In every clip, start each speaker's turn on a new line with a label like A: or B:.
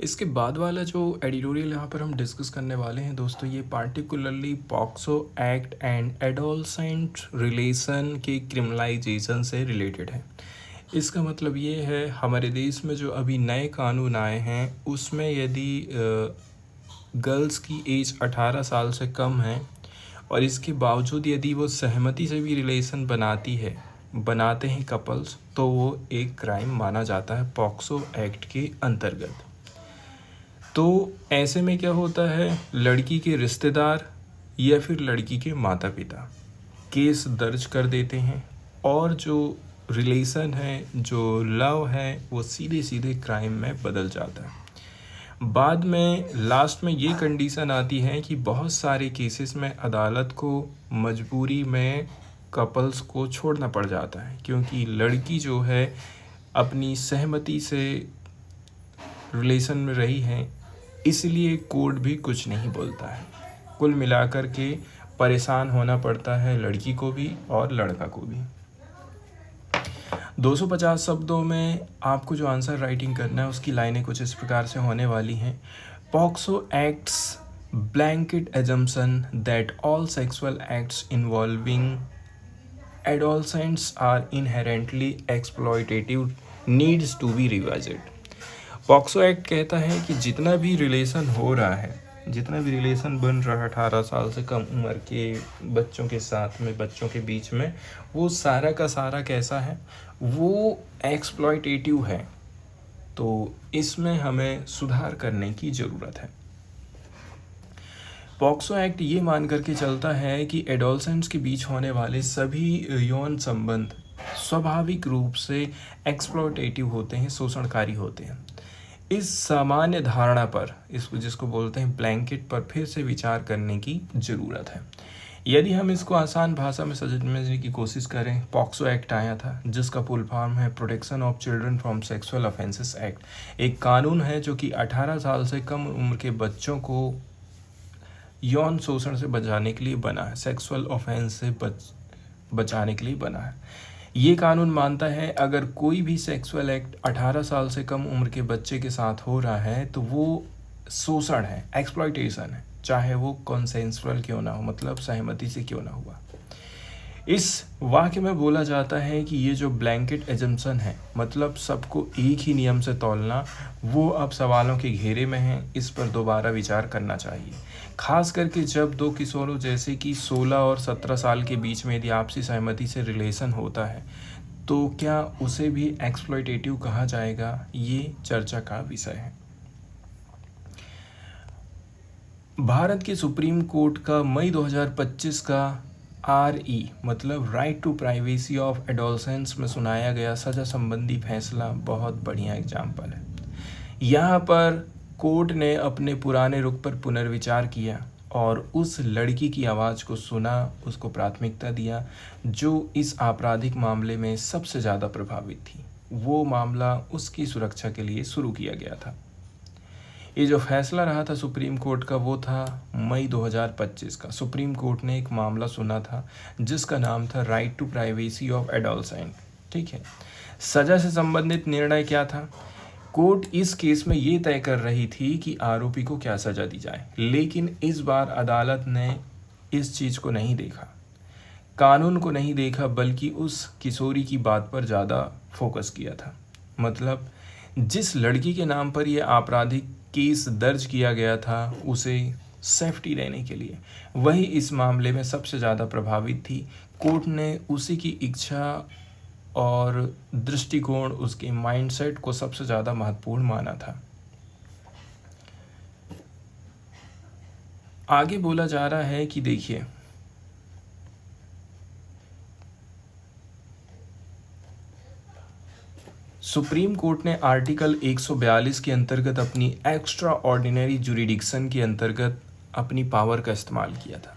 A: इसके बाद वाला जो एडिटोरियल यहाँ पर हम डिस्कस करने वाले हैं दोस्तों, ये particularly POCSO act and adolescent relation के क्रिमिनलाइजेशन से रिलेटेड है। इसका मतलब ये है, हमारे देश में जो अभी नए कानून आए हैं उसमें यदि गर्ल्स की एज 18 साल से कम है और इसके बावजूद यदि वो सहमति से भी रिलेशन बनाते हैं कपल्स, तो वो एक क्राइम माना जाता है पॉक्सो एक्ट के अंतर्गत। तो ऐसे में क्या होता है, लड़की के रिश्तेदार या फिर लड़की के माता पिता केस दर्ज कर देते हैं और जो रिलेशन है, जो लव है, वो सीधे सीधे क्राइम में बदल जाता है। बाद में लास्ट में ये कंडीशन आती है कि बहुत सारे केसेस में अदालत को मजबूरी में कपल्स को छोड़ना पड़ जाता है, क्योंकि लड़की जो है अपनी सहमति से रिलेशन में रही है, इसलिए कोर्ट भी कुछ नहीं बोलता है। कुल मिलाकर के परेशान होना पड़ता है लड़की को भी और लड़का को भी। 250 शब्दों में आपको जो आंसर राइटिंग करना है उसकी लाइनें कुछ इस प्रकार से होने वाली हैं। POCSO acts blanket assumption that all sexual acts involving adolescents are inherently exploitative needs to be revised. POCSO act कहता है कि जितना भी रिलेशन हो रहा है, जितना भी रिलेशन बन रहा है 18 साल से कम उम्र के बच्चों के साथ में, बच्चों के बीच में, वो सारा का सारा कैसा है, वो एक्सप्लॉयटेटिव है। तो इसमें हमें सुधार करने की ज़रूरत है। पॉक्सो एक्ट ये मान करके चलता है कि एडोलसेंट्स के बीच होने वाले सभी यौन संबंध स्वाभाविक रूप से एक्सप्लॉयटेटिव होते हैं, शोषणकारी होते हैं। इस सामान्य धारणा पर, इसको जिसको बोलते हैं ब्लैंकेट पर, फिर से विचार करने की ज़रूरत है। यदि हम इसको आसान भाषा में समझने की कोशिश करें, पॉक्सो एक्ट आया था जिसका फुल फॉर्म है protection of children from sexual offences act. एक कानून है जो कि 18 साल से कम उम्र के बच्चों को यौन शोषण से बचाने के लिए बना है, सेक्सुअल ऑफेंस से बचाने के लिए बना है। ये कानून मानता है अगर कोई भी सेक्सुअल एक्ट 18 साल से कम उम्र के बच्चे के साथ हो रहा है तो वो शोषण है, एक्सप्लॉयटेशन है, चाहे वो कॉन्सेंसुअल क्यों ना हो, मतलब सहमति से क्यों ना हुआ। इस वाक्य में बोला जाता है कि ये जो ब्लैंकेट एजम्पशन है, मतलब सबको एक ही नियम से तौलना, वो अब सवालों के घेरे में है। इस पर दोबारा विचार करना चाहिए, खास करके जब दो किशोरों जैसे कि 16 और 17 साल के बीच में यदि आपसी सहमति से रिलेशन होता है तो क्या उसे भी एक्सप्लॉयटेटिव कहा जाएगा, ये चर्चा का विषय है। भारत के सुप्रीम कोर्ट का मई 2025 का RE मतलब right to privacy of adolescents में सुनाया गया सज़ा संबंधी फैसला बहुत बढ़िया एग्जाम्पल है। यहाँ पर कोर्ट ने अपने पुराने रुख पर पुनर्विचार किया और उस लड़की की आवाज़ को सुना, उसको प्राथमिकता दिया जो इस आपराधिक मामले में सबसे ज़्यादा प्रभावित थी। वो मामला उसकी सुरक्षा के लिए शुरू किया गया था। ये जो फैसला रहा था सुप्रीम कोर्ट का, वो था मई 2025 का। सुप्रीम कोर्ट ने एक मामला सुना था जिसका नाम था right to privacy of adolescent. ठीक है, सज़ा से संबंधित निर्णय क्या था? कोर्ट इस केस में ये तय कर रही थी कि आरोपी को क्या सज़ा दी जाए, लेकिन इस बार अदालत ने इस चीज़ को नहीं देखा, कानून को नहीं देखा, बल्कि उस किशोरी की बात पर ज़्यादा फोकस किया था। मतलब जिस लड़की के नाम पर यह आपराधिक केस दर्ज किया गया था उसे सेफ्टी देने के लिए, वही इस मामले में सबसे ज़्यादा प्रभावित थी। कोर्ट ने उसी की इच्छा और दृष्टिकोण, उसके माइंडसेट को सबसे ज़्यादा महत्वपूर्ण माना था। आगे बोला जा रहा है कि देखिए, सुप्रीम कोर्ट ने आर्टिकल 142 के अंतर्गत अपनी एक्स्ट्रा ऑर्डिनरी जुरिडिक्शन के अंतर्गत अपनी पावर का इस्तेमाल किया था।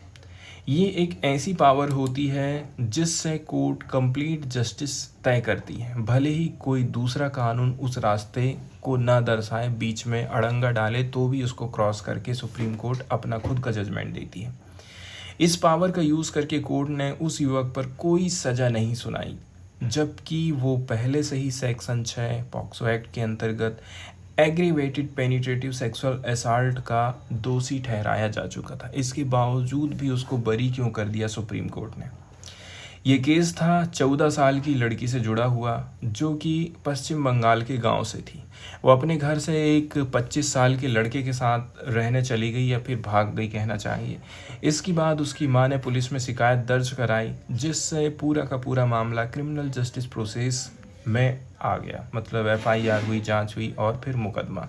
A: ये एक ऐसी पावर होती है जिससे कोर्ट कंप्लीट जस्टिस तय करती है, भले ही कोई दूसरा कानून उस रास्ते को ना दर्शाए, बीच में अड़ंगा डाले, तो भी उसको क्रॉस करके सुप्रीम कोर्ट अपना खुद का जजमेंट देती है। इस पावर का यूज़ करके कोर्ट ने उस युवक पर कोई सज़ा नहीं सुनाई, जबकि वो पहले से ही सेक्शन 6 पॉक्सो एक्ट के अंतर्गत एग्रीवेटेड पेनिट्रेटिव सेक्सुअल असॉल्ट का दोषी ठहराया जा चुका था। इसके बावजूद भी उसको बरी क्यों कर दिया सुप्रीम कोर्ट ने। ये केस था 14 साल की लड़की से जुड़ा हुआ, जो कि पश्चिम बंगाल के गांव से थी। वो अपने घर से एक 25 साल के लड़के के साथ रहने चली गई, या फिर भाग गई कहना चाहिए। इसके बाद उसकी मां ने पुलिस में शिकायत दर्ज कराई, जिससे पूरा का पूरा मामला क्रिमिनल जस्टिस प्रोसेस में आ गया। मतलब FIR हुई, जांच हुई और फिर मुकदमा।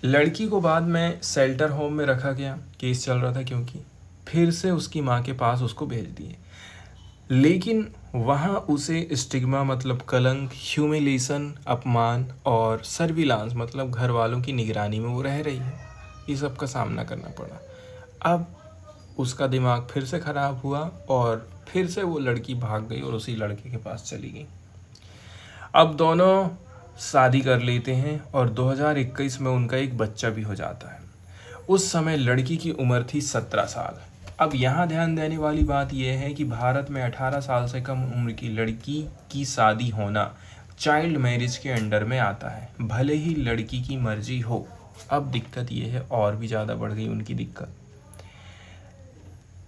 A: लड़की को बाद में शेल्टर होम में रखा गया, केस चल रहा था क्योंकि, फिर से उसकी माँ के पास उसको भेज दिए। लेकिन वहाँ उसे स्टिग्मा मतलब कलंक, ह्यूमिलेशन, अपमान और सर्विलांस मतलब घर वालों की निगरानी में वो रह रही है, ये सब का सामना करना पड़ा। अब उसका दिमाग फिर से ख़राब हुआ और फिर से वो लड़की भाग गई और उसी लड़के के पास चली गई। अब दोनों शादी कर लेते हैं और 2021 में उनका एक बच्चा भी हो जाता है। उस समय लड़की की उम्र थी 17 साल। अब यहाँ ध्यान देने वाली बात यह है कि भारत में 18 साल से कम उम्र की लड़की की शादी होना चाइल्ड मैरिज के अंडर में आता है, भले ही लड़की की मर्जी हो। अब दिक्कत यह है, और भी ज़्यादा बढ़ गई उनकी दिक्कत।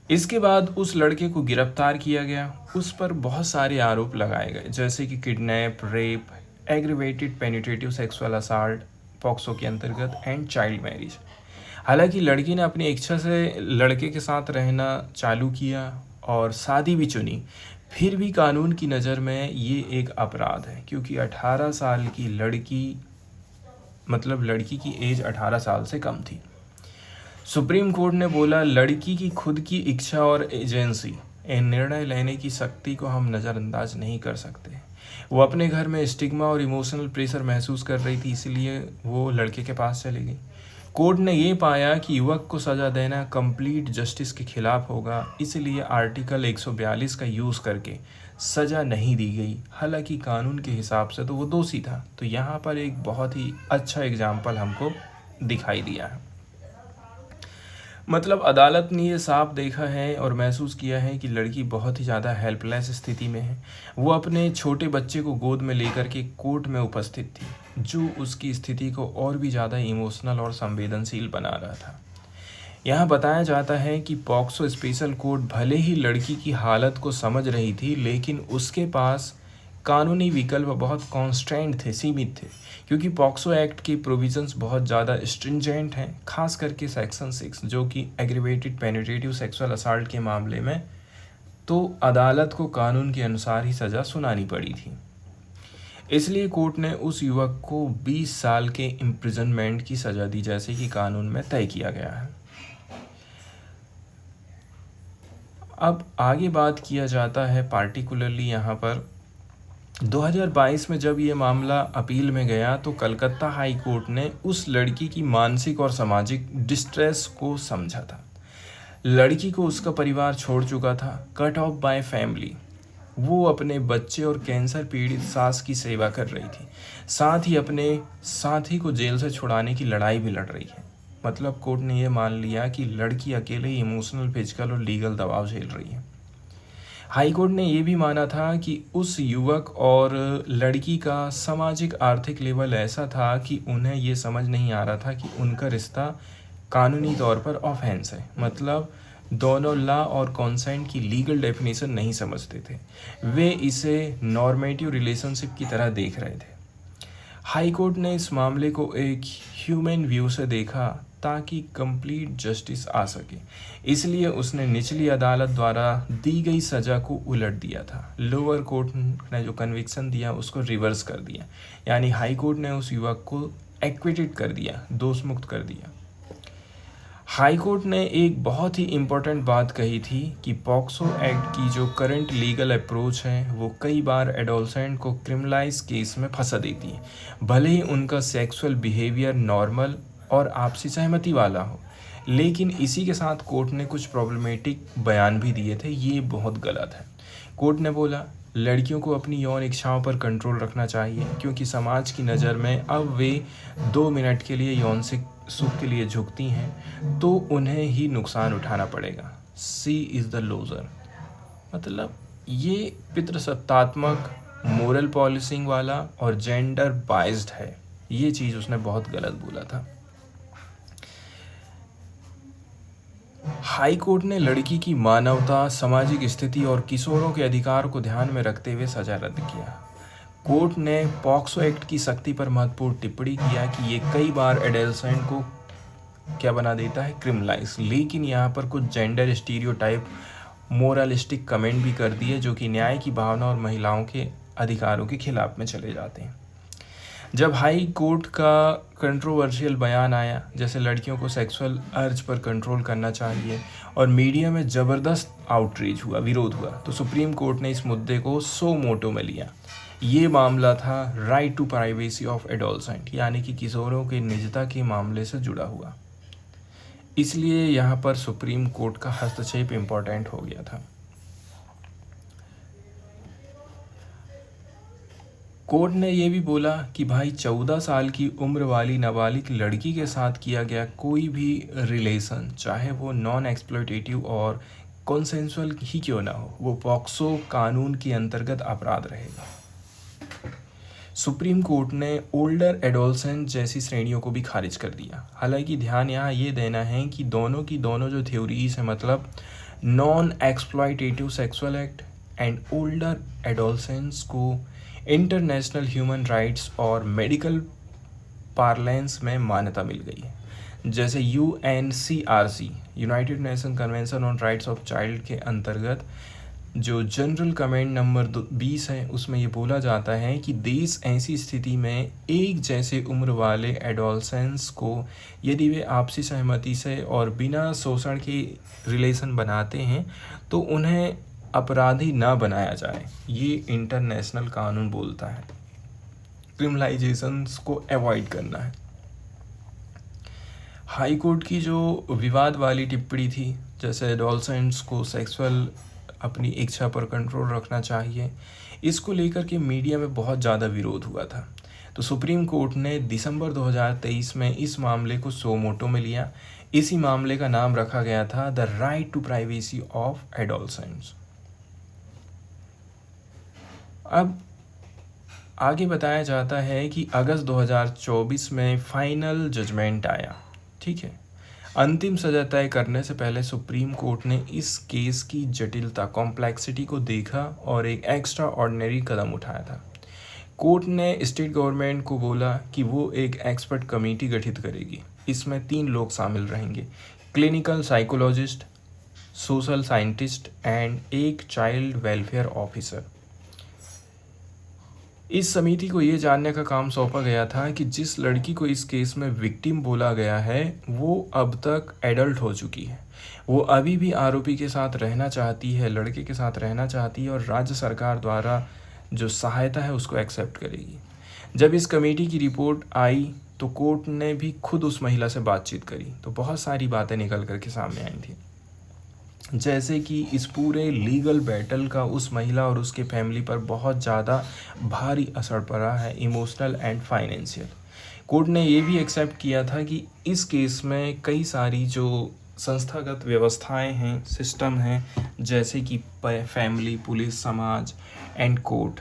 A: इसके बाद उस लड़के को गिरफ्तार किया गया। उस पर बहुत सारे आरोप लगाए गए, जैसे कि kidnap, rape, aggravated penetrative sexual assault POCSO के अंतर्गत एंड चाइल्ड मैरिज। हालांकि लड़की ने अपनी इच्छा से लड़के के साथ रहना चालू किया और शादी भी चुनी, फिर भी कानून की नज़र में ये एक अपराध है, क्योंकि 18 साल की लड़की मतलब लड़की की एज 18 साल से कम थी। सुप्रीम कोर्ट ने बोला, लड़की की खुद की इच्छा और एजेंसी, निर्णय लेने की शक्ति को हम नज़रअंदाज नहीं कर सकते। वो अपने घर में स्टिग्मा और इमोशनल प्रेशर महसूस कर रही थी, इसलिए वो लड़के के पास चली गई। कोर्ट ने ये पाया कि युवक को सज़ा देना कंप्लीट जस्टिस के खिलाफ होगा, इसलिए आर्टिकल 142 का यूज़ करके सज़ा नहीं दी गई। हालांकि कानून के हिसाब से तो वो दोषी था। तो यहाँ पर एक बहुत ही अच्छा एग्जाम्पल हमको दिखाई दिया है। मतलब अदालत ने ये साफ देखा है और महसूस किया है कि लड़की बहुत ही ज़्यादा हेल्पलेस स्थिति में है। वो अपने छोटे बच्चे को गोद में लेकर के कोर्ट में उपस्थित थी, जो उसकी स्थिति को और भी ज़्यादा इमोशनल और संवेदनशील बना रहा था। यहाँ बताया जाता है कि पॉक्सो स्पेशल कोर्ट भले ही लड़की की हालत को समझ रही थी, लेकिन उसके पास कानूनी विकल्प बहुत कॉन्स्टेंट थे, सीमित थे, क्योंकि पॉक्सो एक्ट की प्रोविजंस बहुत ज़्यादा स्ट्रिंजेंट हैं, खास करके सेक्शन 6 जो कि एग्रीवेटेड पेनिट्रेटिव सेक्सुअल असॉल्ट के मामले में। तो अदालत को कानून के अनुसार ही सज़ा सुनानी पड़ी थी। इसलिए कोर्ट ने उस युवक को 20 साल के इम्प्रिजनमेंट की सज़ा दी, जैसे कि कानून में तय किया गया है। अब आगे बात किया जाता है पार्टिकुलरली यहाँ पर 2022 में जब ये मामला अपील में गया, तो कलकत्ता हाई कोर्ट ने उस लड़की की मानसिक और सामाजिक डिस्ट्रेस को समझा था। लड़की को उसका परिवार छोड़ चुका था, कट ऑफ बाय फैमिली। वो अपने बच्चे और कैंसर पीड़ित सास की सेवा कर रही थी, साथ ही अपने साथी को जेल से छुड़ाने की लड़ाई भी लड़ रही है। मतलब कोर्ट ने यह मान लिया कि लड़की अकेले ही इमोशनल, फिजिकल और लीगल दबाव झेल रही है। हाई कोर्ट ने यह भी माना था कि उस युवक और लड़की का सामाजिक आर्थिक लेवल ऐसा था कि उन्हें ये समझ नहीं आ रहा था कि उनका रिश्ता कानूनी तौर पर ऑफेंस है। मतलब दोनों लॉ और कॉन्सेंट की लीगल डेफिनेशन नहीं समझते थे, वे इसे नॉर्मेटिव रिलेशनशिप की तरह देख रहे थे। हाई कोर्ट ने इस मामले को एक ह्यूमन व्यू से देखा ताकि कंप्लीट जस्टिस आ सके, इसलिए उसने निचली अदालत द्वारा दी गई सज़ा को उलट दिया था। लोअर कोर्ट ने जो कन्विक्शन दिया उसको रिवर्स कर दिया, यानी हाई कोर्ट ने उस युवक को एक्विटेड कर दिया, दोष मुक्त कर दिया। हाई कोर्ट ने एक बहुत ही इम्पोर्टेंट बात कही थी कि पॉक्सो एक्ट की जो करंट लीगल अप्रोच है वो कई बार एडोलसेंट को क्रिमिनलाइज केस में फंसा देती है, भले ही उनका सेक्सुअल बिहेवियर नॉर्मल और आपसी सहमति वाला हो। लेकिन इसी के साथ कोर्ट ने कुछ प्रॉब्लमेटिक बयान भी दिए थे, ये बहुत गलत है। कोर्ट ने बोला, लड़कियों को अपनी यौन इच्छाओं पर कंट्रोल रखना चाहिए, क्योंकि समाज की नज़र में अब वे 2 मिनट के लिए यौन सुख के लिए झुकती हैं तो उन्हें ही नुकसान उठाना पड़ेगा। सी इज़ द लूज़र। मतलब ये पितृसत्तात्मक मोरल पॉलिसिंग वाला और जेंडर बाइज्ड है। ये चीज़ उसने बहुत गलत बोला था। हाई कोर्ट ने लड़की की मानवता, सामाजिक स्थिति और किशोरों के अधिकार को ध्यान में रखते हुए सजा रद्द किया। कोर्ट ने पॉक्सो एक्ट की सख्ती पर महत्वपूर्ण टिप्पणी किया कि ये कई बार एडोलसेंट को क्या बना देता है, क्रिमिनलाइज। लेकिन यहाँ पर कुछ जेंडर स्टीरियोटाइप मोरलिस्टिक कमेंट भी कर दिए जो कि न्याय की भावना और महिलाओं के अधिकारों के खिलाफ में चले जाते हैं। जब हाई कोर्ट का कंट्रोवर्शियल बयान आया, जैसे लड़कियों को सेक्सुअल अर्ज पर कंट्रोल करना चाहिए, और मीडिया में ज़बरदस्त आउटरीच हुआ, विरोध हुआ, तो सुप्रीम कोर्ट ने इस मुद्दे को सो मोटो में लिया। ये मामला था right to privacy of adolescent, यानी कि किशोरों के निजता के मामले से जुड़ा हुआ। इसलिए यहाँ पर सुप्रीम कोर्ट का हस्तक्षेप इम्पोर्टेंट हो गया था। कोर्ट ने यह भी बोला कि भाई 14 साल की उम्र वाली नाबालिग लड़की के साथ किया गया कोई भी रिलेशन, चाहे वो नॉन एक्सप्लॉयटेटिव और कॉन्सेंसुअल ही क्यों ना हो, वो पॉक्सो कानून के अंतर्गत अपराध रहेगा। सुप्रीम कोर्ट ने ओल्डर एडोलसेंट जैसी श्रेणियों को भी खारिज कर दिया। हालांकि ध्यान यहाँ ये देना है कि दोनों की दोनों जो थ्योरीज हैं, मतलब non exploitative sexual act and older adolescents को इंटरनेशनल ह्यूमन राइट्स और मेडिकल पार्लेंस में मान्यता मिल गई है। जैसे UNCRC, United nation convention on rights of child के अंतर्गत जो जनरल कमेंट नंबर 20 है, उसमें ये बोला जाता है कि देश ऐसी स्थिति में एक जैसे उम्र वाले एडोलसेंट्स को यदि वे आपसी सहमति से और बिना शोषण के रिलेशन बनाते हैं तो उन्हें अपराधी ना बनाया जाए। ये इंटरनेशनल कानून बोलता है। क्रिमिनलाइजेशंस को अवॉइड करना है। हाई कोर्ट की जो विवाद वाली टिप्पणी थी, जैसे एडोलसेंट्स को सेक्सुअल अपनी इच्छा पर कंट्रोल रखना चाहिए, इसको लेकर के मीडिया में बहुत ज़्यादा विरोध हुआ था। तो सुप्रीम कोर्ट ने दिसंबर 2023 में इस मामले को सो मोटो में लिया। इसी मामले का नाम रखा गया था the right to privacy of adolescents. अब आगे बताया जाता है कि अगस्त 2024 में फाइनल जजमेंट आया। ठीक है, अंतिम सजा तय करने से पहले सुप्रीम कोर्ट ने इस केस की जटिलता, कॉम्प्लेक्सिटी को देखा और एक एक्स्ट्रा ऑर्डिनरी कदम उठाया था। कोर्ट ने स्टेट गवर्नमेंट को बोला कि वो एक एक्सपर्ट कमेटी गठित करेगी। इसमें 3 लोग शामिल रहेंगे, clinical psychologist, social scientist and एक चाइल्ड वेलफेयर ऑफिसर। इस समिति को ये जानने का काम सौंपा गया था कि जिस लड़की को इस केस में विक्टिम बोला गया है वो अब तक एडल्ट हो चुकी है, वो अभी भी आरोपी के साथ रहना चाहती है, लड़के के साथ रहना चाहती है और राज्य सरकार द्वारा जो सहायता है उसको एक्सेप्ट करेगी। जब इस कमेटी की रिपोर्ट आई तो कोर्ट ने भी खुद उस महिला से बातचीत करी, तो बहुत सारी बातें निकल करके सामने आई थी, जैसे कि इस पूरे लीगल बैटल का उस महिला और उसके फैमिली पर बहुत ज़्यादा भारी असर पड़ा है, इमोशनल एंड फाइनेंशियल। कोर्ट ने ये भी एक्सेप्ट किया था कि इस केस में कई सारी जो संस्थागत व्यवस्थाएं हैं, सिस्टम हैं, जैसे कि फैमिली, पुलिस, समाज एंड कोर्ट,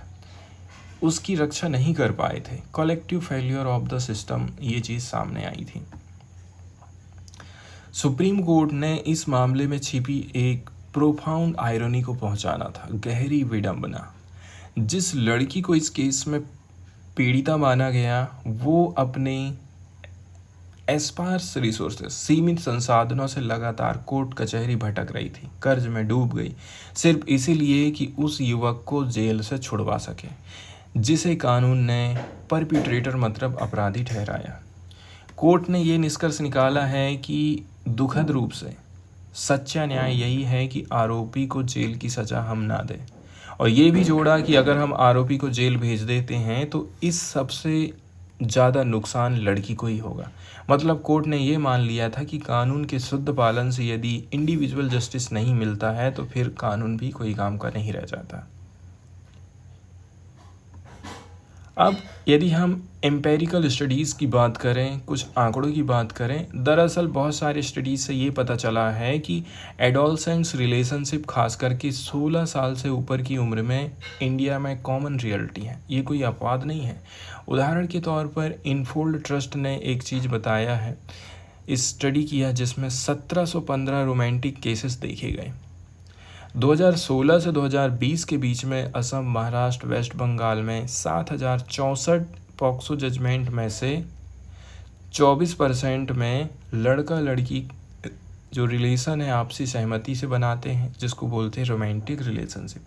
A: उसकी रक्षा नहीं कर पाए थे। Collective failure of the system, ये चीज़ सामने आई थी। सुप्रीम कोर्ट ने इस मामले में छिपी एक प्रोफाउंड आयरनी को पहुंचाना था, गहरी विडंबना। जिस लड़की को इस केस में पीड़िता माना गया वो अपने एस्पार्स रिसोर्सेस, सीमित संसाधनों से लगातार कोर्ट कचहरी भटक रही थी, कर्ज में डूब गई, सिर्फ इसीलिए कि उस युवक को जेल से छुड़वा सके, जिसे कानून ने परपिट्रेटर मतलब अपराधी ठहराया। कोर्ट ने ये निष्कर्ष निकाला है कि दुखद रूप से सच्चा न्याय यही है कि आरोपी को जेल की सज़ा हम ना दें, और ये भी जोड़ा कि अगर हम आरोपी को जेल भेज देते हैं तो इस सबसे ज़्यादा नुकसान लड़की को ही होगा। मतलब कोर्ट ने ये मान लिया था कि कानून के शुद्ध पालन से यदि इंडिविजुअल जस्टिस नहीं मिलता है तो फिर कानून भी कोई काम का नहीं रह जाता। अब यदि हम एम्पेरिकल स्टडीज़ की बात करें, कुछ आंकड़ों की बात करें, दरअसल बहुत सारे स्टडीज़ से ये पता चला है कि एडोलसेंट्स रिलेशनशिप खास करके 16 साल से ऊपर की उम्र में इंडिया में कॉमन रियलिटी है, ये कोई अपवाद नहीं है। उदाहरण के तौर पर इनफोल्ड ट्रस्ट ने एक चीज़ बताया है, इस स्टडी किया जिसमें 1715 रोमांटिक केसेस देखे गए। 2016 से 2020 के बीच में असम, महाराष्ट्र, वेस्ट बंगाल में 7,064 पॉक्सो जजमेंट में से 24% में लड़का लड़की जो रिलेशन है आपसी सहमति से बनाते हैं, जिसको बोलते हैं रोमांटिक रिलेशनशिप,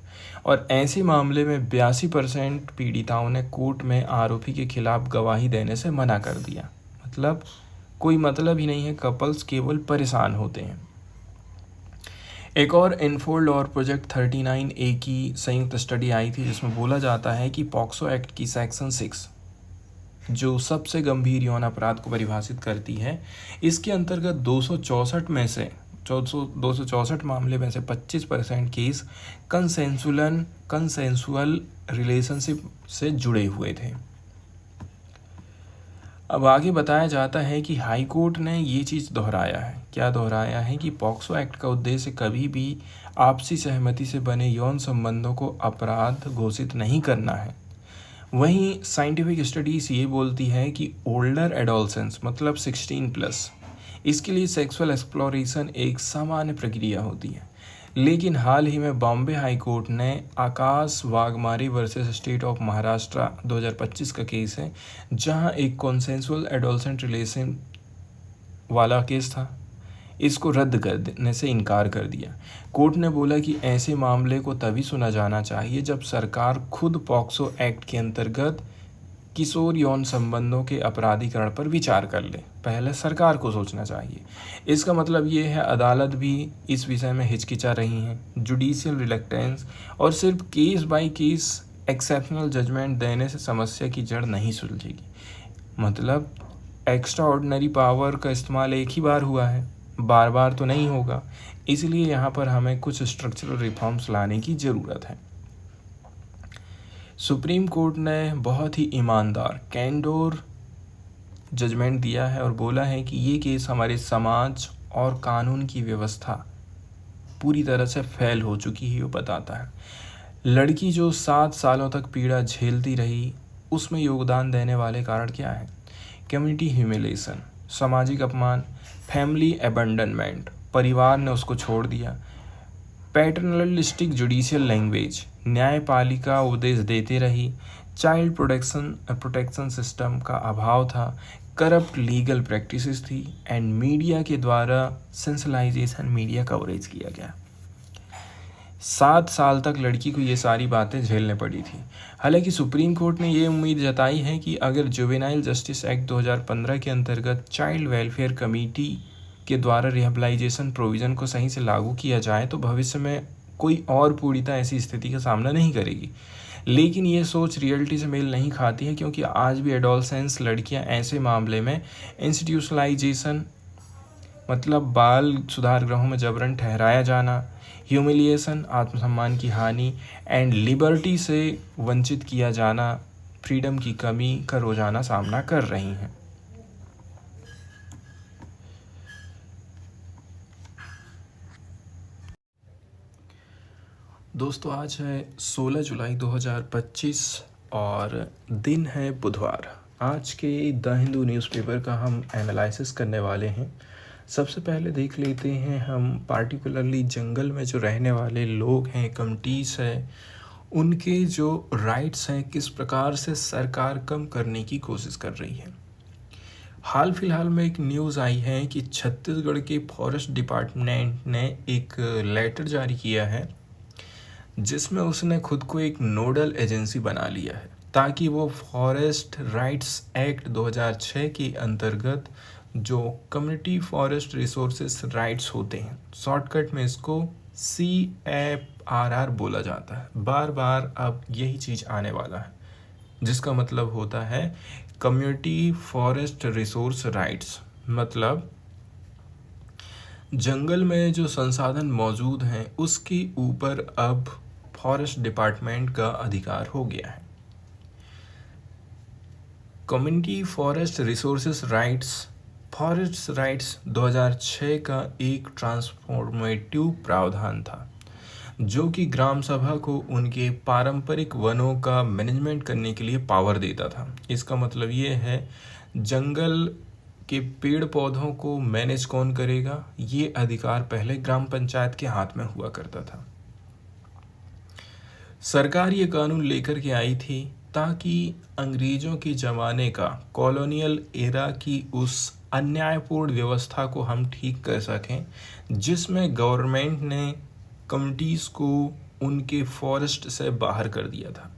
A: और ऐसे मामले में 82% पीड़िताओं ने कोर्ट में आरोपी के खिलाफ गवाही देने से मना कर दिया। मतलब कोई मतलब ही नहीं है, कपल्स केवल परेशान होते हैं। एक और इनफोल्ड और प्रोजेक्ट 39A की संयुक्त स्टडी आई थी जिसमें बोला जाता है कि पॉक्सो एक्ट की सेक्शन 6 जो सबसे गंभीर यौन अपराध को परिभाषित करती है, इसके अंतर्गत 264 मामले में से 25% केस कंसेंसुअल रिलेशनशिप से जुड़े हुए थे। अब आगे बताया जाता है कि हाई कोर्ट ने ये चीज़ दोहराया है, क्या दोहराया है कि पॉक्सो एक्ट का उद्देश्य कभी भी आपसी सहमति से बने यौन संबंधों को अपराध घोषित नहीं करना है। वहीं साइंटिफिक स्टडीज़ ये बोलती है कि ओल्डर एडोलसेंस मतलब 16+, इसके लिए सेक्सुअल एक्सप्लोरेशन एक सामान्य प्रक्रिया होती है। लेकिन हाल ही में बॉम्बे हाई कोर्ट ने Akash Waghmare versus state of Maharashtra 2025 का केस है, जहां एक कॉन्सेंसुअल एडोलसेंट रिलेशन वाला केस था, इसको रद्द करने से इनकार कर दिया। कोर्ट ने बोला कि ऐसे मामले को तभी सुना जाना चाहिए जब सरकार खुद पॉक्सो एक्ट के अंतर्गत किशोर यौन संबंधों के अपराधीकरण पर विचार कर ले। पहले सरकार को सोचना चाहिए। इसका मतलब ये है अदालत भी इस विषय में हिचकिचा रही हैं। जुडिशियल रिलक्टेंस और सिर्फ case by case exceptional judgement देने से समस्या की जड़ नहीं सुलझेगी। मतलब एक्स्ट्रा ऑर्डिनरी पावर का इस्तेमाल एक ही बार हुआ है, बार बार तो नहीं होगा। इसलिए यहाँ पर हमें कुछ स्ट्रक्चरल रिफॉर्म्स लाने की ज़रूरत है। सुप्रीम कोर्ट ने बहुत ही ईमानदार कैंडोर जजमेंट दिया है और बोला है कि ये केस हमारे समाज और कानून की व्यवस्था पूरी तरह से फेल हो चुकी है, वो बताता है। लड़की जो 7 सालों तक पीड़ा झेलती रही, उसमें योगदान देने वाले कारण क्या है? कम्युनिटी ह्यूमिलेशन, सामाजिक अपमान, फैमिली अबंडनमेंट, परिवार ने उसको छोड़ दिया, पैटर्नलिस्टिक जुडिशियल लैंग्वेज, न्यायपालिका उपदेश देते रही, चाइल्ड प्रोटेक्शन सिस्टम का अभाव था, करप्ट लीगल प्रैक्टिसेस थी, एंड मीडिया के द्वारा सेंसलाइजेशन मीडिया कवरेज किया गया। 7 साल तक लड़की को ये सारी बातें झेलने पड़ी थी। हालांकि सुप्रीम कोर्ट ने ये उम्मीद जताई है कि अगर जुवेनाइल जस्टिस एक्ट 2015 के अंतर्गत चाइल्ड वेलफेयर कमेटी के द्वारा रिहेबिलाइजेशन प्रोविज़न को सही से लागू किया जाए तो भविष्य में कोई और पीड़िता ऐसी स्थिति का सामना नहीं करेगी। लेकिन ये सोच रियलिटी से मेल नहीं खाती है, क्योंकि आज भी एडोलसेंस लड़कियां ऐसे मामले में इंस्टीट्यूशनलाइजेशन मतलब बाल सुधार गृहों में जबरन ठहराया जाना, ह्यूमिलिएशन आत्मसम्मान की हानि, एंड लिबर्टी से वंचित किया जाना, फ्रीडम की कमी का रोजाना सामना कर रही हैं। दोस्तों, आज है 16 जुलाई 2025 और दिन है बुधवार। आज के द हिंदू न्यूज़पेपर का हम एनालिसिस करने वाले हैं। सबसे पहले देख लेते हैं हम पार्टिकुलरली जंगल में जो रहने वाले लोग हैं, कम्युनिटीज़ हैं, उनके जो राइट्स हैं किस प्रकार से सरकार कम करने की कोशिश कर रही है। हाल फिलहाल में एक न्यूज़ आई है कि छत्तीसगढ़ के फॉरेस्ट डिपार्टमेंट ने एक लेटर जारी किया है जिसमें उसने खुद को एक नोडल एजेंसी बना लिया है ताकि वो फॉरेस्ट राइट्स एक्ट 2006 के अंतर्गत जो कम्युनिटी फॉरेस्ट रिसोर्सेस राइट्स होते हैं, शॉर्टकट में इसको CFRR बोला जाता है, बार बार अब यही चीज़ आने वाला है, जिसका मतलब होता है कम्युनिटी फॉरेस्ट रिसोर्स राइट्स। मतलब जंगल में जो संसाधन मौजूद हैं उसके ऊपर अब फॉरेस्ट डिपार्टमेंट का अधिकार हो गया है। Community forest resources rights forest rights 2006 का एक ट्रांसफॉर्मेटिव प्रावधान था जो कि ग्राम सभा को उनके पारंपरिक वनों का मैनेजमेंट करने के लिए पावर देता था। इसका मतलब ये है जंगल के पेड़ पौधों को मैनेज कौन करेगा, ये अधिकार पहले ग्राम पंचायत के हाथ में हुआ करता था। सरकार ये कानून लेकर के आई थी ताकि अंग्रेजों के ज़माने का कॉलोनियल एरा की उस अन्यायपूर्ण व्यवस्था को हम ठीक कर सकें जिसमें गवर्नमेंट ने कम्युनिटीज़ को उनके फॉरेस्ट से बाहर कर दिया था।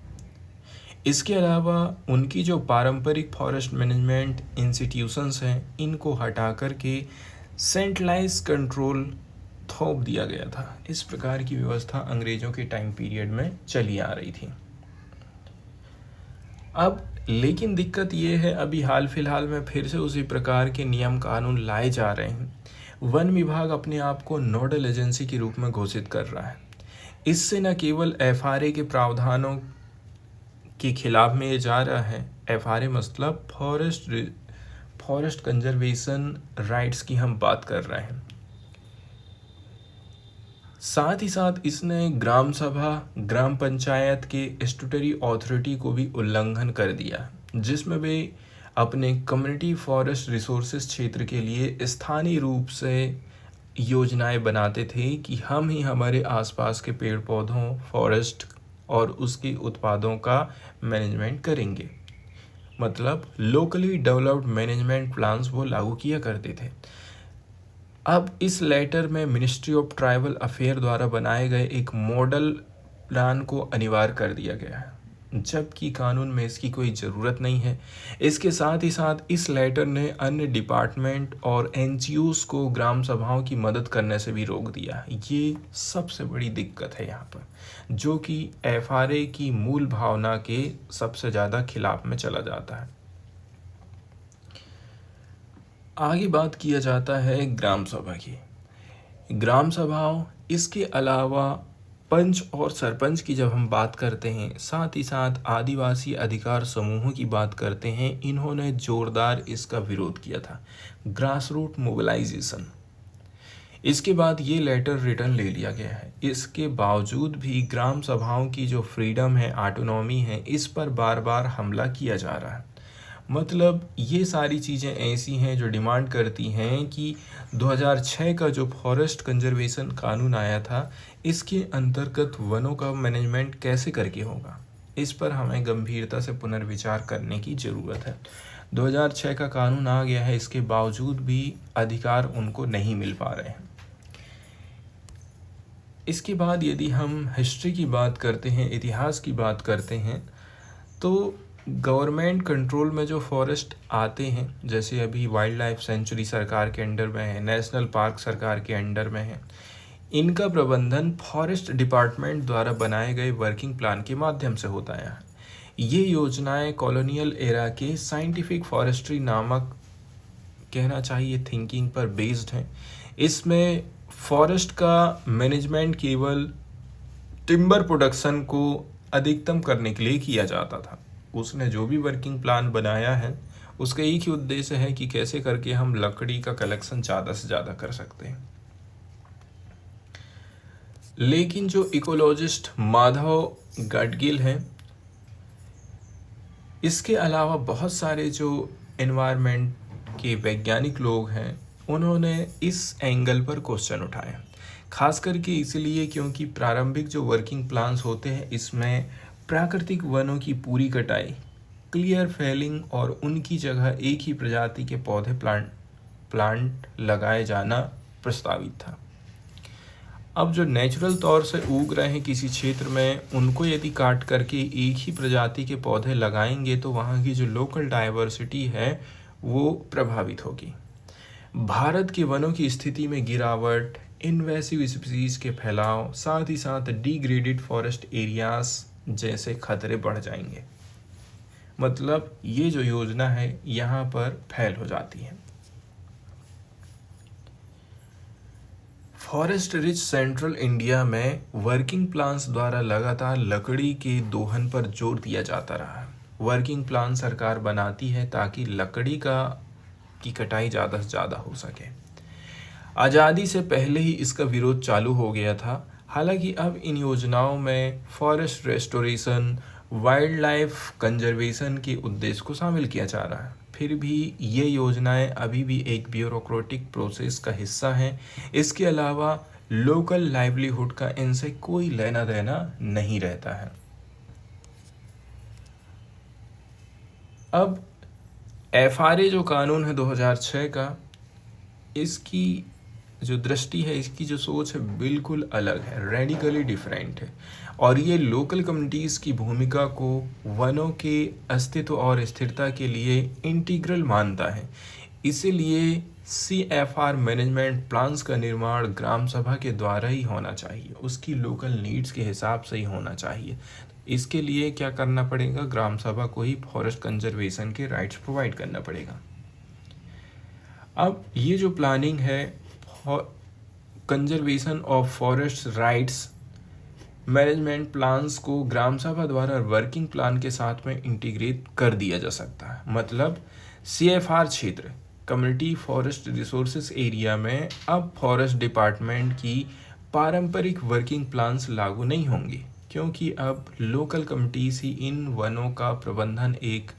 A: इसके अलावा उनकी जो पारंपरिक फॉरेस्ट मैनेजमेंट इंस्टीट्यूशंस हैं इनको हटा करके सेंट्रलाइज कंट्रोल थोप दिया गया था। इस प्रकार की व्यवस्था अंग्रेजों के टाइम पीरियड में चली आ रही थी। अब लेकिन दिक्कत ये है अभी हाल फिलहाल में फिर से उसी प्रकार के नियम कानून लाए जा रहे हैं। वन विभाग अपने आप को नोडल एजेंसी के रूप में घोषित कर रहा है। इससे न केवल एफआरए के प्रावधानों के खिलाफ में ये जा रहा है, एफआरए मतलब फॉरेस्ट कंजर्वेशन राइट्स की हम बात कर रहे हैं, साथ ही साथ इसने ग्राम सभा ग्राम पंचायत के स्टैट्यूटरी अथॉरिटी को भी उल्लंघन कर दिया जिसमें वे अपने कम्युनिटी फॉरेस्ट रिसोर्सेज क्षेत्र के लिए स्थानीय रूप से योजनाएं बनाते थे कि हम ही हमारे आसपास के पेड़ पौधों फॉरेस्ट और उसके उत्पादों का मैनेजमेंट करेंगे। मतलब लोकली डेवलप्ड मैनेजमेंट प्लान्स वो लागू किया करते थे। अब इस लेटर में मिनिस्ट्री ऑफ ट्राइबल अफेयर द्वारा बनाए गए एक मॉडल प्लान को अनिवार्य कर दिया गया है जबकि कानून में इसकी कोई ज़रूरत नहीं है। इसके साथ ही साथ इस लेटर ने अन्य डिपार्टमेंट और एनजीओज़ को ग्राम सभाओं की मदद करने से भी रोक दिया। ये सबसे बड़ी दिक्कत है यहाँ पर, जो कि एफआरए की मूल भावना के सबसे ज़्यादा खिलाफ में चला जाता है। आगे बात किया जाता है ग्राम सभा की। ग्राम सभाओं इसके अलावा पंच और सरपंच की जब हम बात करते हैं, साथ ही साथ आदिवासी अधिकार समूहों की बात करते हैं, इन्होंने जोरदार इसका विरोध किया था, ग्रास रूट मोबिलाइजेशन। इसके बाद ये लेटर रिटर्न ले लिया गया है। इसके बावजूद भी ग्राम सभाओं की जो फ्रीडम है, ऑटोनॉमी है, इस पर बार बार हमला किया जा रहा है। मतलब ये सारी चीज़ें ऐसी हैं जो डिमांड करती हैं कि 2006 का जो फॉरेस्ट कंजर्वेशन कानून आया था, इसके अंतर्गत वनों का मैनेजमेंट कैसे करके होगा, इस पर हमें गंभीरता से पुनर्विचार करने की ज़रूरत है। 2006 का कानून आ गया है, इसके बावजूद भी अधिकार उनको नहीं मिल पा रहे हैं। इसके बाद यदि हम हिस्ट्री की बात करते हैं, इतिहास की बात करते हैं, तो गवर्नमेंट कंट्रोल में जो फॉरेस्ट आते हैं, जैसे अभी वाइल्ड लाइफ सेंचुरी सरकार के अंडर में है, नेशनल पार्क सरकार के अंडर में है, इनका प्रबंधन फॉरेस्ट डिपार्टमेंट द्वारा बनाए गए वर्किंग प्लान के माध्यम से होता है। ये योजनाएं कॉलोनियल एरा के साइंटिफिक फॉरेस्ट्री नामक कहना चाहिए थिंकिंग पर बेस्ड हैं। इसमें फॉरेस्ट का मैनेजमेंट केवल टिम्बर प्रोडक्शन को अधिकतम करने के लिए किया जाता था। उसने जो भी वर्किंग प्लान बनाया है उसका एक ही उद्देश्य है कि कैसे करके हम लकड़ी का कलेक्शन ज़्यादा से ज़्यादा कर सकते हैं। लेकिन जो इकोलॉजिस्ट माधव गाडगिल हैं, इसके अलावा बहुत सारे जो एनवायरनमेंट के वैज्ञानिक लोग हैं, उन्होंने इस एंगल पर क्वेश्चन उठाए, खास करके इसलिए क्योंकि प्रारंभिक जो वर्किंग प्लान्स होते हैं इसमें प्राकृतिक वनों की पूरी कटाई, क्लियर फेलिंग और उनकी जगह एक ही प्रजाति के पौधे प्लांट लगाए जाना प्रस्तावित था। अब जो नेचुरल तौर से उग रहे हैं किसी क्षेत्र में, उनको यदि काट करके एक ही प्रजाति के पौधे लगाएंगे तो वहाँ की जो लोकल डाइवर्सिटी है वो प्रभावित होगी। भारत के वनों की स्थिति में गिरावट, इन्वेसिव स्पीसीज के फैलाव, साथ ही साथ डिग्रेडेड फॉरेस्ट एरियाज जैसे खतरे बढ़ जाएंगे। मतलब ये जो योजना है यहाँ पर फेल हो जाती है। फॉरेस्ट रिच सेंट्रल इंडिया में वर्किंग प्लान्स द्वारा लगातार लकड़ी के दोहन पर जोर दिया जाता रहा है। वर्किंग प्लान सरकार बनाती है ताकि लकड़ी की कटाई ज़्यादा से ज़्यादा हो सके। आज़ादी से पहले ही इसका विरोध चालू हो गया था। हालांकि अब इन योजनाओं में forest restoration, wild life conservation के उद्देश्य को शामिल किया जा रहा है। फिर भी ये योजनाएं अभी भी एक ब्यूरोक्रेटिक प्रोसेस का हिस्सा हैं। इसके अलावा लोकल लाइवलीहुड का इनसे कोई लेना देना नहीं रहता है। अब FRA जो कानून है 2006 का, इसकी जो दृष्टि है, इसकी जो सोच है बिल्कुल अलग है, रेडिकली डिफरेंट है। और ये लोकल कम्युनिटीज़ की भूमिका को वनों के अस्तित्व और स्थिरता के लिए इंटीग्रल मानता है। इसीलिए CFR मैनेजमेंट प्लान्स का निर्माण ग्राम सभा के द्वारा ही होना चाहिए, उसकी लोकल नीड्स के हिसाब से ही होना चाहिए। इसके लिए क्या करना पड़ेगा, ग्राम सभा को ही फॉरेस्ट कंजर्वेशन के राइट्स प्रोवाइड करना पड़ेगा। अब ये जो प्लानिंग है, conservation of forest rights management plans को ग्राम सभा द्वारा वर्किंग प्लान के साथ में इंटीग्रेट कर दिया जा सकता है। मतलब CFR क्षेत्र, कम्युनिटी फॉरेस्ट रिसोर्सेज एरिया में अब फॉरेस्ट डिपार्टमेंट की पारंपरिक वर्किंग प्लान्स लागू नहीं होंगे, क्योंकि अब लोकल कमिटीज ही इन वनों का प्रबंधन एक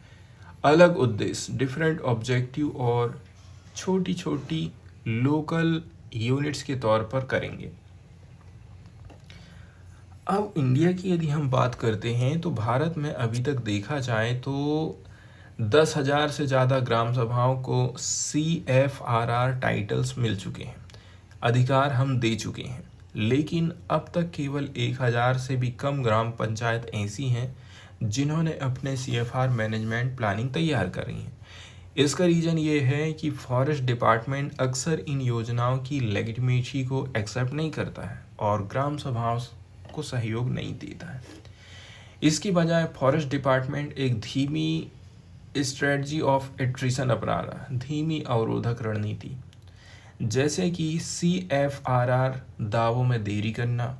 A: अलग उद्देश्य, डिफरेंट ऑब्जेक्टिव और छोटी छोटी लोकल यूनिट्स के तौर पर करेंगे। अब इंडिया की यदि हम बात करते हैं तो भारत में अभी तक देखा जाए तो 10,000 से ज़्यादा ग्राम सभाओं को CFRR टाइटल्स मिल चुके हैं, अधिकार हम दे चुके हैं। लेकिन अब तक केवल 1,000 से भी कम ग्राम पंचायत ऐसी हैं जिन्होंने अपने CFR मैनेजमेंट प्लानिंग तैयार करी है। इसका रीज़न ये है कि फॉरेस्ट डिपार्टमेंट अक्सर इन योजनाओं की लेजिटिमेसी को एक्सेप्ट नहीं करता है और ग्राम सभाओं को सहयोग नहीं देता है। इसकी बजाय फॉरेस्ट डिपार्टमेंट एक धीमी स्ट्रेटजी ऑफ एट्रिशन अपना रहा है, धीमी अवरोधक रणनीति, जैसे कि CFRR दावों में देरी करना,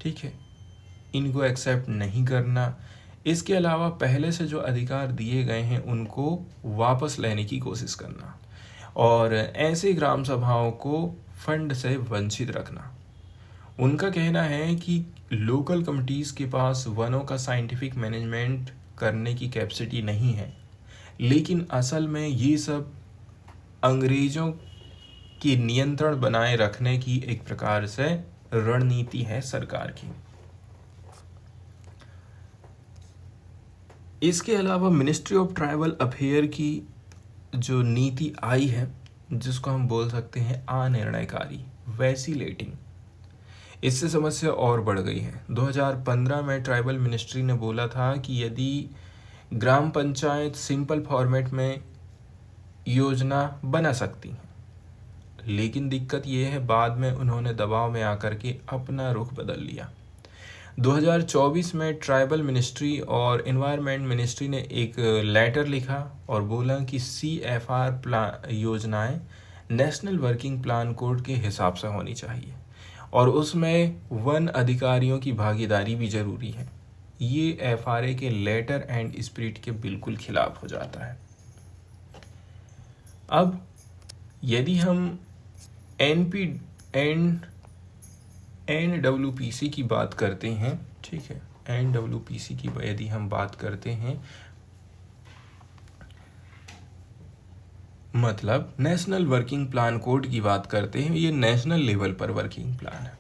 A: ठीक है, इनको एक्सेप्ट नहीं करना। इसके अलावा पहले से जो अधिकार दिए गए हैं उनको वापस लेने की कोशिश करना और ऐसे ग्राम सभाओं को फंड से वंचित रखना। उनका कहना है कि लोकल कमिटीज़ के पास वनों का साइंटिफिक मैनेजमेंट करने की कैपेसिटी नहीं है, लेकिन असल में ये सब अंग्रेज़ों की नियंत्रण बनाए रखने की एक प्रकार से रणनीति है सरकार की। इसके अलावा मिनिस्ट्री ऑफ ट्राइबल अफेयर की जो नीति आई है, जिसको हम बोल सकते हैं अनिर्णयकारी, वैसिलेटिंग, इससे समस्या और बढ़ गई है। 2015 में ट्राइबल मिनिस्ट्री ने बोला था कि यदि ग्राम पंचायत सिंपल फॉर्मेट में योजना बना सकती हैं, लेकिन दिक्कत ये है बाद में उन्होंने दबाव में आकर के अपना रुख बदल लिया। 2024 में ट्राइबल मिनिस्ट्री और एनवायरनमेंट मिनिस्ट्री ने एक लेटर लिखा और बोला कि CFR योजनाएं नेशनल वर्किंग प्लान कोड के हिसाब से होनी चाहिए और उसमें वन अधिकारियों की भागीदारी भी ज़रूरी है। ये FRA के लेटर एंड स्पिरिट के बिल्कुल खिलाफ हो जाता है। अब यदि हम NWPC की बात करते हैं, ठीक है, NWPC की यदि हम बात करते हैं, मतलब नेशनल वर्किंग प्लान कोड की बात करते हैं, ये नेशनल लेवल पर वर्किंग प्लान है।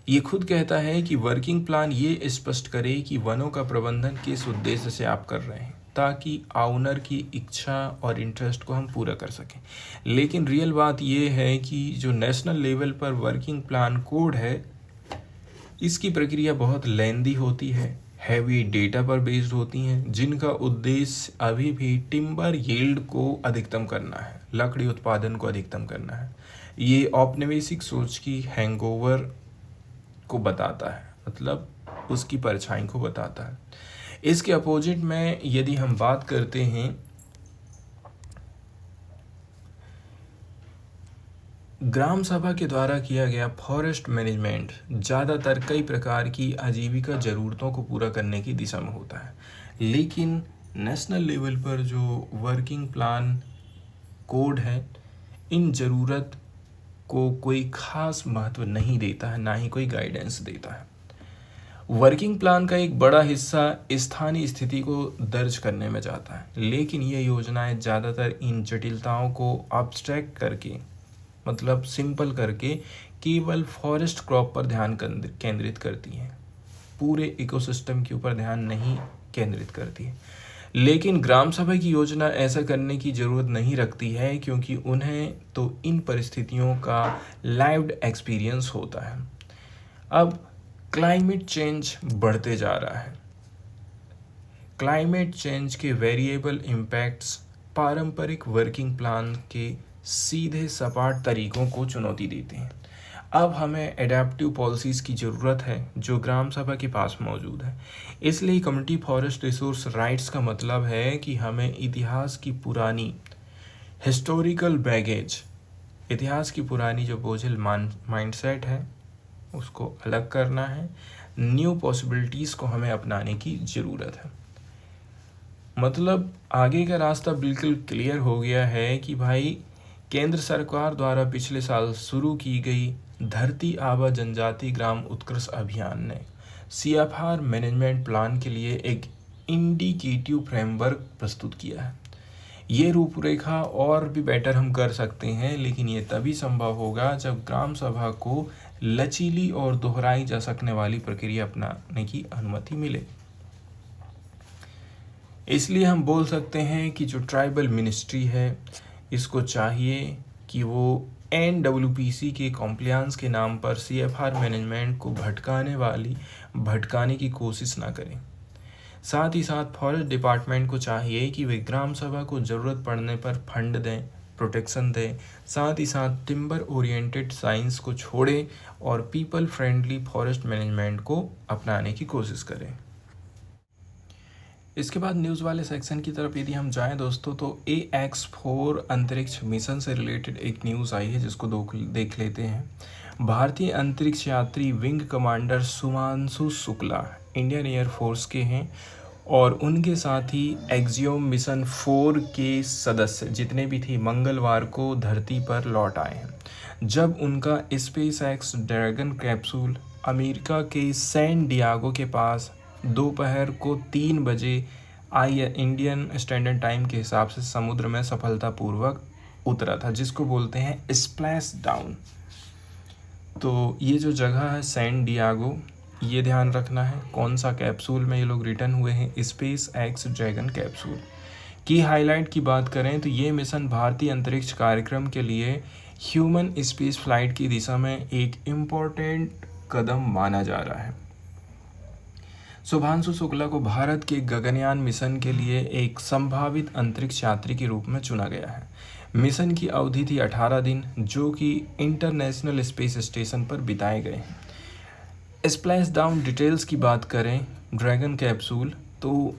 A: ये खुद कहता है कि वर्किंग प्लान ये स्पष्ट करे कि वनों का प्रबंधन किस उद्देश्य से आप कर रहे हैं, ताकि ऑनर की इच्छा और इंटरेस्ट को हम पूरा कर सकें। लेकिन रियल बात ये है कि जो नेशनल लेवल पर वर्किंग प्लान कोड है, इसकी प्रक्रिया बहुत लेंदी होती है, हैवी डेटा पर बेस्ड होती हैं, जिनका उद्देश्य अभी भी टिम्बर यील्ड को अधिकतम करना है, लकड़ी उत्पादन को अधिकतम करना है। ये औपनिवेशिक सोच की हैंगओवर को बताता है, मतलब उसकी परछाई को बताता है। इसके अपोजिट में यदि हम बात करते हैं ग्राम सभा के द्वारा किया गया फॉरेस्ट मैनेजमेंट ज़्यादातर कई प्रकार की आजीविका ज़रूरतों को पूरा करने की दिशा में होता है, लेकिन नेशनल लेवल पर जो वर्किंग प्लान कोड है, इन ज़रूरत को कोई ख़ास महत्व नहीं देता है, ना ही कोई गाइडेंस देता है। वर्किंग प्लान का एक बड़ा हिस्सा स्थानीय स्थिति को दर्ज करने में जाता है, लेकिन ये योजनाएं ज़्यादातर इन जटिलताओं को अब्स्ट्रैक्ट करके, मतलब सिंपल करके, केवल फॉरेस्ट क्रॉप पर ध्यान केंद्रित करती हैं, पूरे इकोसिस्टम के ऊपर ध्यान नहीं केंद्रित करती है। लेकिन ग्राम सभा की योजना ऐसा करने की ज़रूरत नहीं रखती है, क्योंकि उन्हें तो इन परिस्थितियों का लाइव्ड एक्सपीरियंस होता है। अब क्लाइमेट चेंज बढ़ते जा रहा है। क्लाइमेट चेंज के वेरिएबल इम्पैक्ट्स पारंपरिक वर्किंग प्लान के सीधे सपाट तरीकों को चुनौती देते हैं। अब हमें एडेप्टिव पॉलिसीज़ की ज़रूरत है जो ग्राम सभा के पास मौजूद है। इसलिए कम्युनिटी फॉरेस्ट रिसोर्स राइट्स का मतलब है कि हमें इतिहास की पुरानी हिस्टोरिकल बैगेज, इतिहास की पुरानी जो बोझिल माइंडसेट है, उसको अलग करना है। न्यू पॉसिबिलिटीज़ को हमें अपनाने की ज़रूरत है। मतलब आगे का रास्ता बिल्कुल क्लियर हो गया है कि भाई केंद्र सरकार द्वारा पिछले साल शुरू की गई धरती आबा जनजाति ग्राम उत्कर्ष अभियान ने CFR मैनेजमेंट प्लान के लिए एक इंडिकेटिव फ्रेमवर्क प्रस्तुत किया है। ये रूपरेखा और भी बेटर हम कर सकते हैं, लेकिन ये तभी संभव होगा जब ग्राम सभा को लचीली और दोहराई जा सकने वाली प्रक्रिया अपनाने की अनुमति मिले। इसलिए हम बोल सकते हैं कि जो ट्राइबल मिनिस्ट्री है, इसको चाहिए कि वो NWPC के कॉम्प्लायंस के नाम पर CFR मैनेजमेंट को भटकाने की कोशिश ना करें। साथ ही साथ फॉरेस्ट डिपार्टमेंट को चाहिए कि वे ग्राम सभा को ज़रूरत पड़ने पर फंड दें, प्रोटेक्शन दें। साथ ही साथ टिम्बर ओरिएंटेड साइंस को छोड़ें और पीपल फ्रेंडली फॉरेस्ट मैनेजमेंट को अपनाने की कोशिश करें। इसके बाद न्यूज़ वाले सेक्शन की तरफ यदि हम जाएं दोस्तों, तो AX4 अंतरिक्ष मिशन से रिलेटेड एक न्यूज़ आई है, जिसको देख लेते हैं। भारतीय अंतरिक्ष यात्री wing commander Sumanshu Shukla Indian Air Force के हैं और उनके साथ ही एक्सियोम मिशन 4 के सदस्य जितने भी थे मंगलवार को धरती पर लौट आए हैं, जब उनका SpaceX ड्रैगन कैप्सूल अमेरिका के सैन डियागो के पास दोपहर को 3 बजे इंडियन स्टैंडर्ड टाइम के हिसाब से समुद्र में सफलतापूर्वक उतरा था, जिसको बोलते हैं स्प्लैश डाउन। तो ये जो जगह है सैन डियागो, ये ध्यान रखना है। कौन सा कैप्सूल में ये लोग रिटर्न हुए हैं? SpaceX ड्रैगन कैप्सूल की हाईलाइट की बात करें तो ये मिशन भारतीय अंतरिक्ष कार्यक्रम के लिए ह्यूमन स्पेस फ्लाइट की दिशा में एक इम्पोर्टेंट कदम माना जा रहा है। शुभांशु शुक्ला को भारत के गगनयान मिशन के लिए एक संभावित अंतरिक्ष यात्री के रूप में चुना गया है। मिशन की अवधि थी 18 दिन, जो कि इंटरनेशनल स्पेस स्टेशन पर बिताए गए हैं। स्प्लैश डाउन डिटेल्स की बात करें ड्रैगन कैप्सूल, तो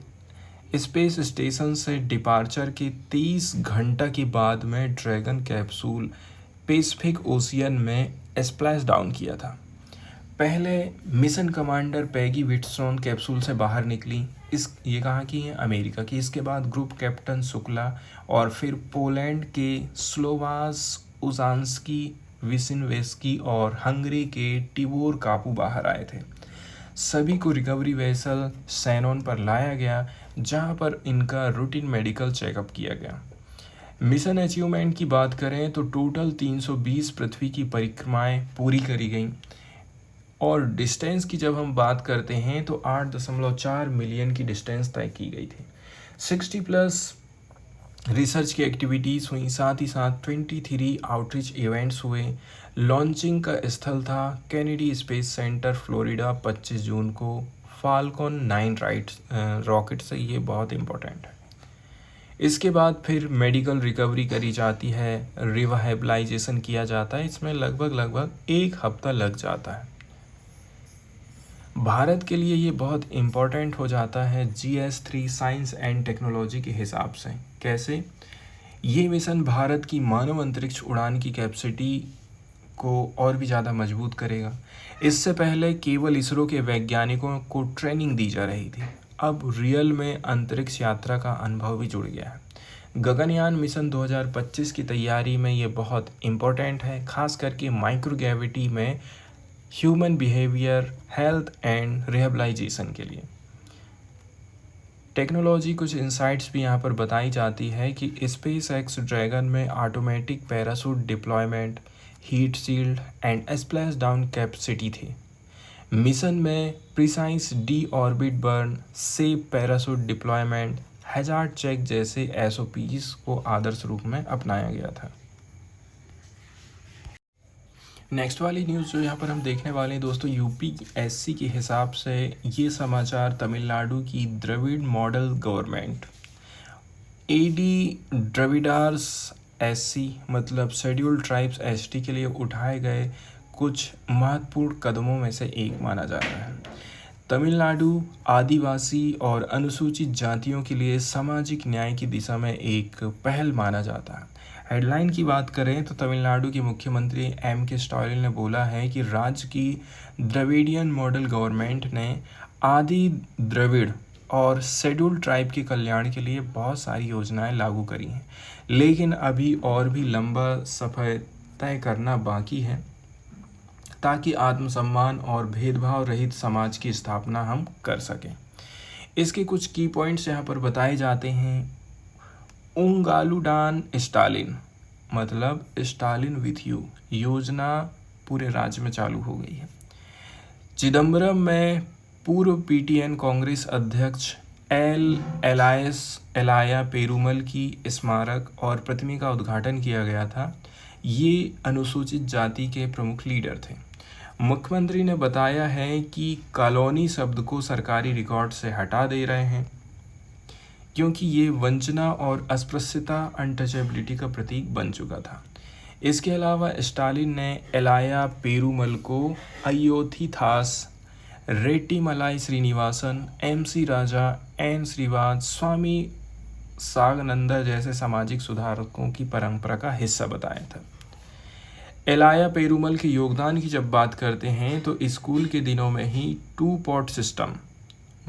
A: स्पेस स्टेशन से डिपार्चर के 30 घंटा के बाद में ड्रैगन कैप्सूल पैसिफिक ओशियन में स्प्लैश डाउन किया था। पहले mission commander Peggy Wheatstone capsule से बाहर निकली। ये कहाँ की है? अमेरिका की। इसके बाद ग्रुप कैप्टन शुक्ला और फिर पोलैंड के स्लोवास उजांस्की विसिनवेस्की और हंगरी के टिबोर कापू बाहर आए थे। सभी को रिकवरी वेसल सैनोन पर लाया गया, जहां पर इनका रूटीन मेडिकल चेकअप किया गया। मिशन अचीवमेंट की बात करें तो टोटल 320 पृथ्वी की परिक्रमाएं पूरी करी गई और डिस्टेंस की जब हम बात करते हैं तो 8.4 मिलियन की डिस्टेंस तय की गई थी। 60+ रिसर्च की एक्टिविटीज़ हुई, साथ ही साथ 23 आउटरीच इवेंट्स हुए। लॉन्चिंग का स्थल था कैनेडी स्पेस सेंटर फ्लोरिडा 25 जून को फाल्कन 9 रॉकेट से। ये बहुत इम्पोर्टेंट है। इसके बाद फिर मेडिकल रिकवरी करी जाती है, रिवाहेबलाइजेशन किया जाता है। इसमें लगभग 1 हफ्ता लग जाता है। भारत के लिए ये बहुत इम्पॉर्टेंट हो जाता है GS3 साइंस एंड टेक्नोलॉजी के हिसाब से। कैसे? ये मिशन भारत की मानव अंतरिक्ष उड़ान की कैपेसिटी को और भी ज़्यादा मजबूत करेगा। इससे पहले केवल इसरो के वैज्ञानिकों को ट्रेनिंग दी जा रही थी, अब रियल में अंतरिक्ष यात्रा का अनुभव भी जुड़ गया है। गगनयान मिशन 2025 की तैयारी में ये बहुत इम्पोर्टेंट है, खास करके माइक्रोग्रेविटी में human behaviour, health and rehabilitation के लिए। टेक्नोलॉजी कुछ इंसाइट्स भी यहाँ पर बताई जाती है कि स्पेस एक्स ड्रैगन में automatic parachute deployment, heat shield and splash down capacity थी। मिशन में precise deorbit burn, safe parachute deployment, hazard check जैसे एसओपीज को आदर्श रूप में अपनाया गया था। नेक्स्ट वाली न्यूज़ जो यहाँ पर हम देखने वाले हैं दोस्तों, यूपीएससी के हिसाब से ये समाचार तमिलनाडु की Dravida model government Adi Dravidars SC मतलब शेड्यूल्ड ट्राइब्स एसटी के लिए उठाए गए कुछ महत्वपूर्ण कदमों में से एक माना जा रहा है। तमिलनाडु आदिवासी और अनुसूचित जातियों के लिए सामाजिक न्याय की दिशा में एक पहल माना जाता है। हेडलाइन की बात करें तो तमिलनाडु के मुख्यमंत्री के स्टालिन ने बोला है कि राज्य की द्रविडियन मॉडल गवर्नमेंट ने आदि द्रविड़ और शेड्यूल्ड ट्राइब के कल्याण के लिए बहुत सारी योजनाएं लागू करी हैं, लेकिन अभी और भी लंबा सफ़र तय करना बाकी है ताकि आत्मसम्मान और भेदभाव रहित समाज की स्थापना हम कर सकें। इसके कुछ की पॉइंट्स यहाँ पर बताए जाते हैं। उंगालुडान स्टालिन मतलब स्टालिन विथ यू योजना पूरे राज्य में चालू हो गई है। चिदम्बरम में पूर्व पीटीएन कांग्रेस अध्यक्ष एलाया पेरुमल की स्मारक और प्रतिमा का उद्घाटन किया गया था। ये अनुसूचित जाति के प्रमुख लीडर थे। मुख्यमंत्री ने बताया है कि कॉलोनी शब्द को सरकारी रिकॉर्ड से हटा दे रहे हैं क्योंकि ये वंचना और अस्पृश्यता अनटचेबिलिटी का प्रतीक बन चुका था। इसके अलावा स्टालिन ने एलाया पेरुमल को अयोथिथास, रेट्टीमलाई श्रीनिवासन, एमसी राजा, एन श्रीवास, स्वामी सागनंदा जैसे सामाजिक सुधारकों की परंपरा का हिस्सा बताया था। एलाया पेरुमल के योगदान की जब बात करते हैं तो स्कूल के दिनों में ही 2 पॉट सिस्टम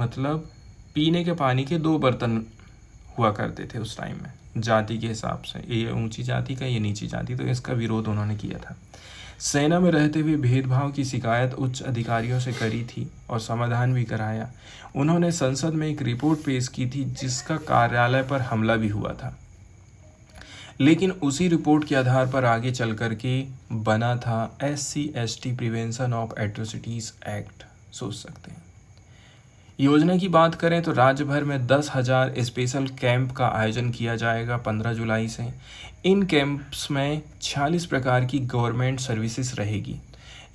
A: मतलब पीने के पानी के 2 बर्तन हुआ करते थे उस टाइम में जाति के हिसाब से, ये ऊंची जाति का, ये नीची जाति, तो इसका विरोध उन्होंने किया था। सेना में रहते हुए भेदभाव की शिकायत उच्च अधिकारियों से करी थी और समाधान भी कराया। उन्होंने संसद में एक रिपोर्ट पेश की थी जिसका कार्यालय पर हमला भी हुआ था, लेकिन उसी रिपोर्ट के आधार पर आगे चल कर के बना था SC/ST prevention of atrocities act. सोच सकते हैं। योजना की बात करें तो राज्य भर में 10,000 स्पेशल कैंप का आयोजन किया जाएगा 15 जुलाई से। इन कैंप्स में 46 प्रकार की गवर्नमेंट सर्विसेज रहेगी।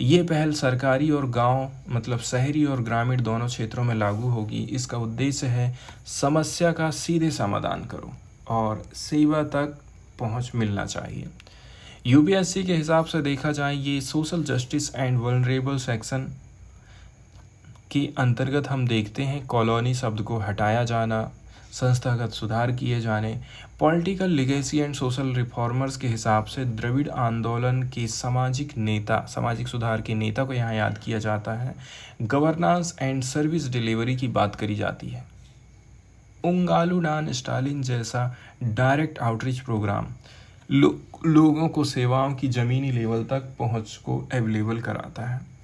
A: ये पहल सरकारी और गांव मतलब शहरी और ग्रामीण दोनों क्षेत्रों में लागू होगी। इसका उद्देश्य है समस्या का सीधे समाधान करो और सेवा तक पहुंच मिलना चाहिए। यूपीएससी के हिसाब से देखा जाए ये social justice and vulnerable section के अंतर्गत हम देखते हैं कॉलोनी शब्द को हटाया जाना, संस्थागत सुधार किए जाने, political legacy and social reformers के हिसाब से द्रविड़ आंदोलन के सामाजिक नेता, सामाजिक सुधार के नेता को यहाँ याद किया जाता है। गवर्नेंस एंड सर्विस डिलीवरी की बात करी जाती है। उंगालुडान स्टालिन जैसा डायरेक्ट आउटरीच प्रोग्राम लोगों को सेवाओं की ज़मीनी लेवल तक पहुँच को अवेलेबल कराता है।